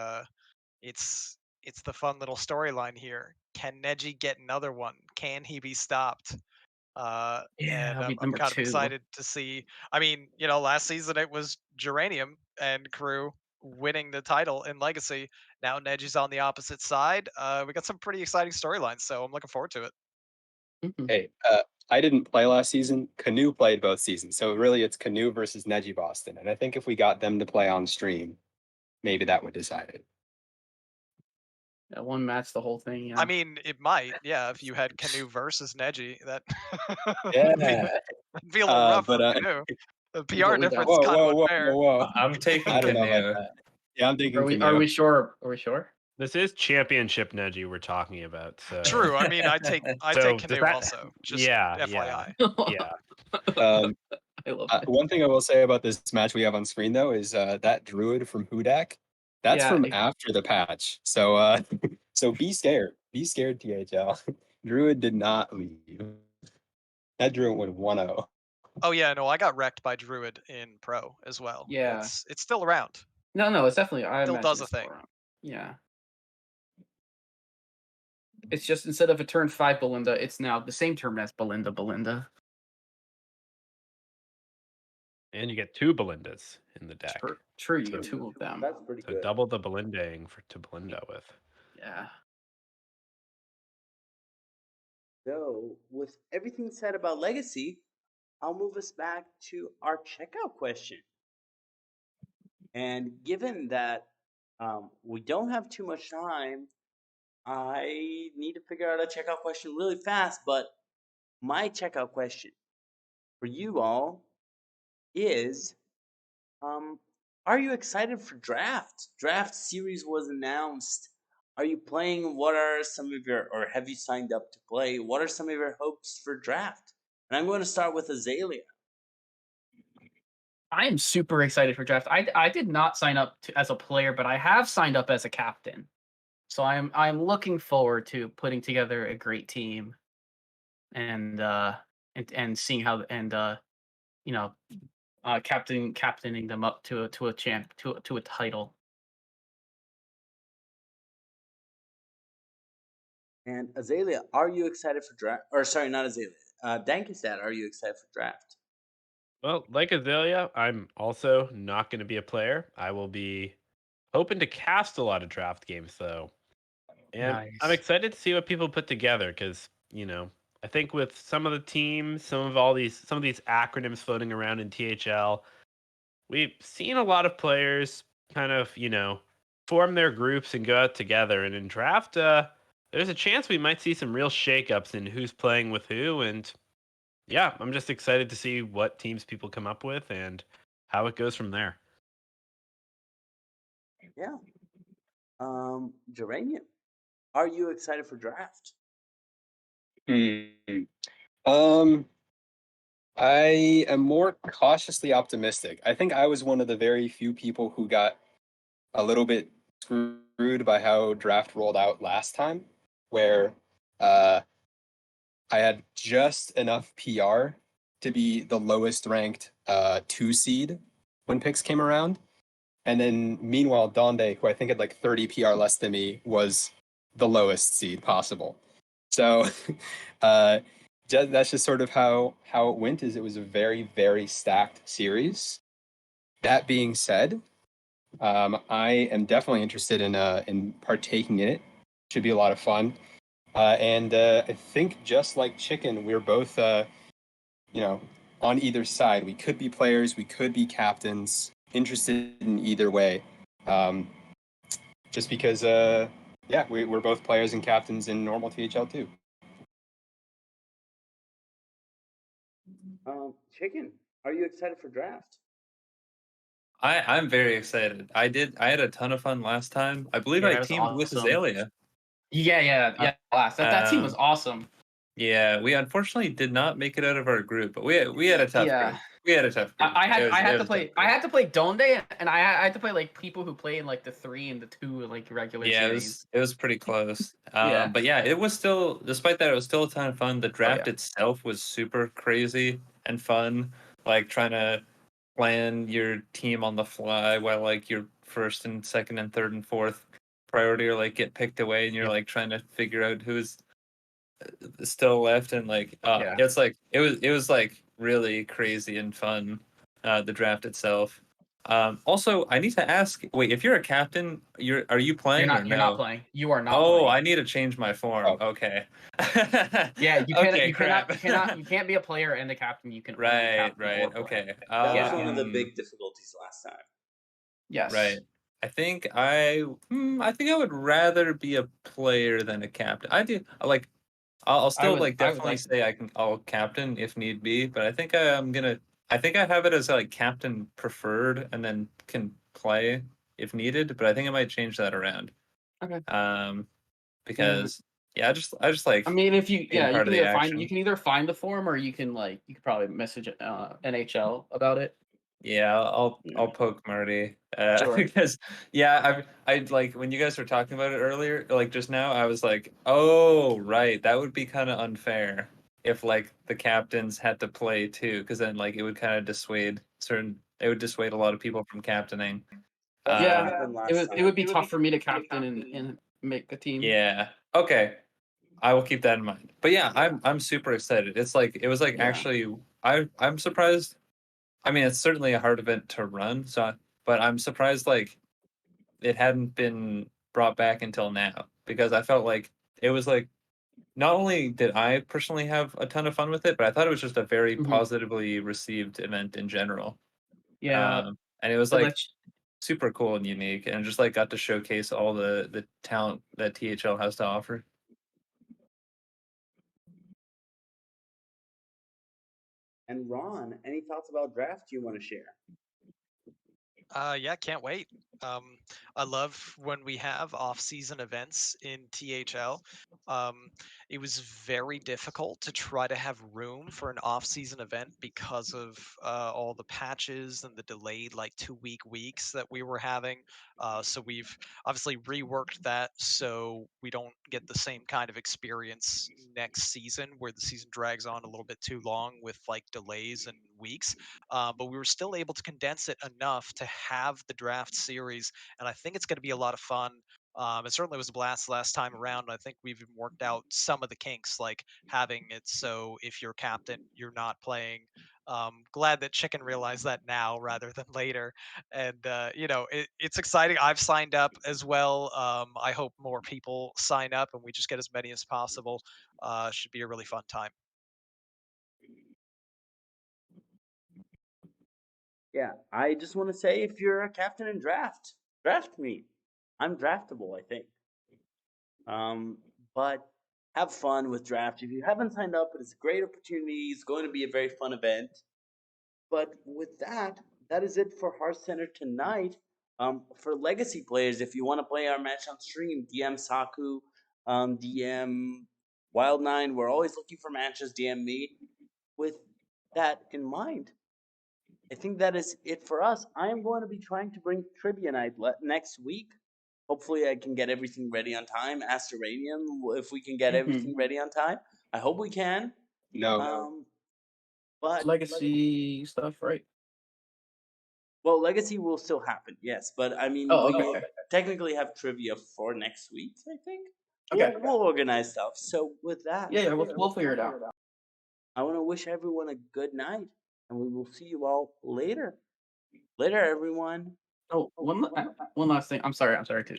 it's the fun little storyline here. Can Neji get another one? Can he be stopped? Yeah, And that'll be I'm number kind of 2. excited to see. I mean, last season it was Geranium and crew winning the title in Legacy. Now Neji's on the opposite side. We got some pretty exciting storylines, so I'm looking forward to it. Hey, I didn't play last season. Canoe played both seasons. So really it's Canoe versus Neji Boston. And I think if we got them to play on stream, maybe that would decide it. Yeah, one match, the whole thing. Yeah. I mean, it might, yeah, if you had Canoe versus Neji, that Yeah. that'd be a little rough but, for Canoe. The PR Totally down. difference is kind of unfair. whoa. I'm taking I don't know Canoe. about that. Yeah, I'm thinking Are we Canoe. sure? Are we sure? This is championship Neji we're talking about. So True. I mean, I take So, Canoe does that- also. Just yeah, FYI. yeah. I love it. One thing I will say about this match we have on screen though is that druid from Hudak. That's Yeah, from it- after the patch. So so be scared. Be scared, THL. Druid did not leave. That druid went 1-0. Oh yeah, no, I got wrecked by Druid in Pro as well. Yeah. It's still around. No, it's definitely. I Still imagine does a it's still thing. around. Yeah. It's just instead of a turn 5 Belinda, it's now the same turn as Belinda. And you get 2 Belindas in the deck. True, you So- get 2 of them. That's pretty So good. double the Belindaing to Belinda with. Yeah. So, with everything said about Legacy, I'll move us back to our checkout question. And given that we don't have too much time, I need to figure out a checkout question really fast. But my checkout question for you all is are you excited for draft? Draft series was announced. Are you playing? What are some of your, or have you signed up to play? What are some of your hopes for draft? And I'm going to start with Azalea. I am super excited for draft. I did not sign up as a player, but I have signed up as a captain. So I'm looking forward to putting together a great team and seeing how captaining them up to a title. And Azalea, are you excited for draft? Or sorry, not Azalea. Dankestad, are you excited for draft? Well, like Azalea, I'm also not going to be a player. I will be hoping to cast a lot of draft games, though. And I'm Nice. excited to see what people put together because, I think with some of the teams, some of these acronyms floating around in THL, we've seen a lot of players kind of, form their groups and go out together. And in draft, there's a chance we might see some real shakeups in who's playing with who. And yeah, I'm just excited to see what teams people come up with. And how it goes from there. Yeah. Geranium, are you excited for draft? Um, I am more cautiously optimistic. I think I was one of the very few people who got a little bit screwed by how draft rolled out last time, where uh, I had just enough PR to be the lowest ranked 2 seed when picks came around. And then meanwhile, Donde, who I think had like 30 PR less than me, was the lowest seed possible. So uh, that's just sort of how it went. Is it was a very, very stacked series. That being said, I am definitely interested in partaking in it. Should be a lot of fun. And I think just like Chicken, we're both on either side. We could be players, we could be captains. Interested in either way. Just because we're both players and captains in normal THL too. Chicken, are you excited for draft? I'm very excited. I had a ton of fun last time. I believe Yeah, I it was teamed with awesome. Azalea. Yeah. Last that team was Um, awesome. Yeah, we unfortunately did not make it out of our group, but we had a tough Yeah. group. We had a tough group. I It had was to a tough play group. Donde, and I had to play like people who play in like the 3 and the 2 like regular Yeah, series. it was pretty close. Yeah. But yeah, it was still, despite that, it was still a ton of fun. The draft yeah. itself was super crazy and fun, like trying to plan your team on the fly while like your first and second and third and fourth priority are like get picked away, and you're Yep. like trying to figure out who's still left, and like Yeah. it's like it was like really crazy and fun, the draft itself. Also, I need to ask, wait, if you're a captain, are you playing or You're not no? playing. You are not Oh, playing. I need to change my form. Oh. Okay. Yeah, you Okay, crap. you can't be a player and a captain. You can only Right, captain or right. play. Okay. That was Yeah. one of the big difficulties last time. Yes. Right. I think I would rather be a player than a captain. I do like I'll still like I would definitely like say I'll captain if need be, but I think I think I have it as like captain preferred and then can play if needed, but I think I might change that around. Okay. Um Yeah. because I just like I mean, if you being you part can of the either action. find the form or you can probably message NHL about it. Yeah, I'll Yeah. I'll poke Marty Sure. because yeah, I like when you guys were talking about it earlier, like just now, I was like, oh right, that would be kind of unfair if like the captains had to play too, because then like it would kind of it would dissuade a lot of people from captaining. That's what Um, happened It last would be time. tough for me to captain and make a team. yeah, okay, I will keep that in mind. But yeah, I'm super excited. It's like it was like Yeah. actually I'm surprised. I mean, it's certainly a hard event to run, but I'm surprised like it hadn't been brought back until now because I felt like it was like not only did I personally have a ton of fun with it, but I thought it was just a very Mhm. positively received event in general. Yeah. And it was It like lets super cool and unique, and just like got to showcase all the talent that THL has to offer. And Ron, any thoughts about draft you want to share? Yeah, can't wait. I love when we have off-season events in THL. Um, it was very difficult to try to have room for an off-season event because of all the patches and the delayed like 2 weeks that we were having. So we've obviously reworked that so we don't get the same kind of experience next season where the season drags on a little bit too long with like delays and weeks. But we were still able to condense it enough to have the draft series, and I think it's going to be a lot of fun. It certainly was a blast last time around. And I think we've even worked out some of the kinks, like having it so if you're captain, you're not playing. Glad that Chicken realized that now rather than later, and it's exciting. I've signed up as well. I hope more people sign up, and we just get as many as possible. Should be a really fun time. Yeah, I just want to say if you're a captain in draft me. I'm draftable, I think. But have fun with draft. If you haven't signed up, it's a great opportunity. It's going to be a very fun event. But with that, that is it for Hearthcenter tonight. For legacy players, if you want to play our match on stream, DM Saku, DM Wild9. We're always looking for matches. DM me. With that in mind, I think that is it for us. I am going to be trying to bring trivia night next week. Hopefully, I can get everything ready on time. Ask Uranium if we can get everything ready on time. I hope we can. No. But Legacy stuff, right? well, legacy will still happen, yes. But I mean, Oh, we okay, will okay. technically have trivia for next week. I think Okay. we'll organize stuff. So with that, Yeah, we'll figure it out. I want to wish everyone a good night, and we will see you all later. Later, everyone. Oh, one last thing. I'm sorry to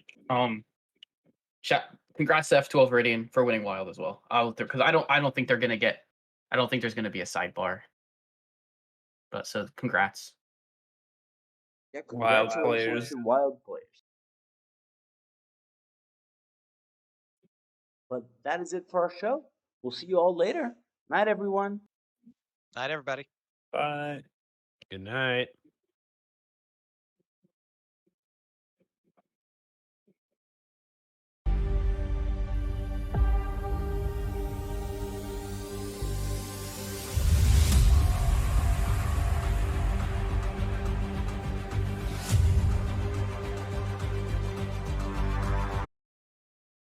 chat. Congrats to F12 Radiant for winning Wild as well. Because I don't think they're gonna get. I don't think there's gonna be a sidebar. But so congrats. Yeah, Wild congratulations players. to wild players. But that is it for our show. We'll see you all later. Night, everyone. Night, everybody. Bye. Good night.